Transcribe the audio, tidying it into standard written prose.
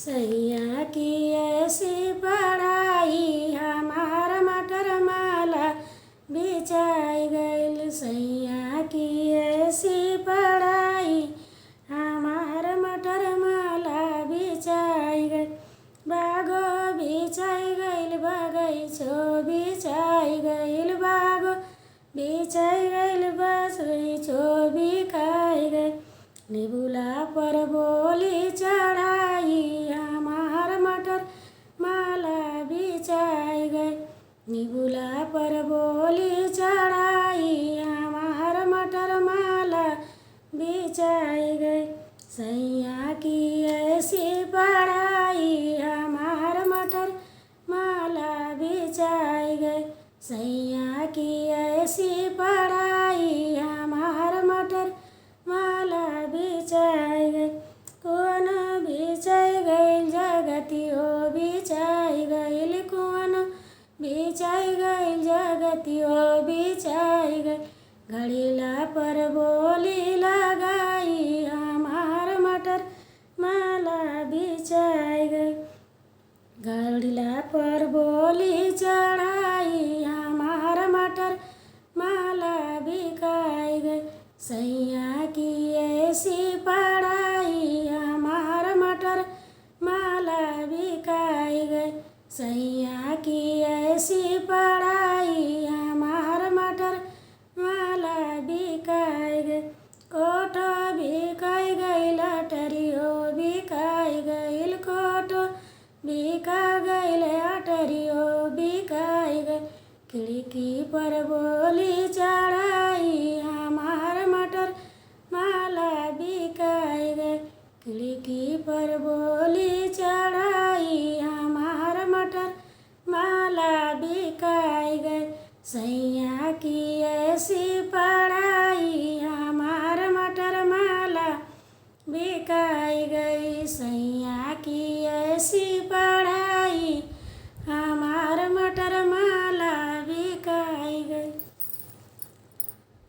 सैया की ऐसी पढ़ाई हमार मटर माला बिचाई गइल। सैया की ऐसी पढ़ाई हमार मटर माला बिचाई गइल। बागो बिचाई गइल, बगैचो बिचाई गइल, बागो बिचाई गइल, बगैचो बिकाई गइल। निबुला पर बोली चढ़ाई हमार मटर माला बिचाई गइल। निबुला पर बोली चढ़ाई हमार मटर माला बिचाई गइल। सैया की ऐसी पढ़ाई हमार मटर माला बिचाई गइल। सैया की ऐसी पढ़ाई हमार मटर माला बिचाई गइल। कौन बिचाई गइल, जगतियो बिचाई गइल, कौन बिचाई गइल, जगतियो बिचाई गइल। घड़ीला पर बोली लगाई हमार मटर माला बिचाई गइल। घड़ीला पर बोली चढ़ाई हमार मटर माला बिकाई गइल। सैया की ऐसी पढ़ाई हमार मटर माला बिकाई गइल। सैया की ऐसी पढ़ाई हमार मटर माला बिकाई गइल। कोठो बिकाई गइल, अटरियो बिकाई गइल, कोठो बिका गइल, अटरियो बिकाई गइल। खिड़की पर बोली चढ़ाई हमार मटर माला बिकाई गइल। खिड़की पर बोली चढ़ाई हमार मटर माला बिकाई गइल। सैया की ऐसी पढ़ाई हमार मटर माला बिकाई गई। सैया की ऐसी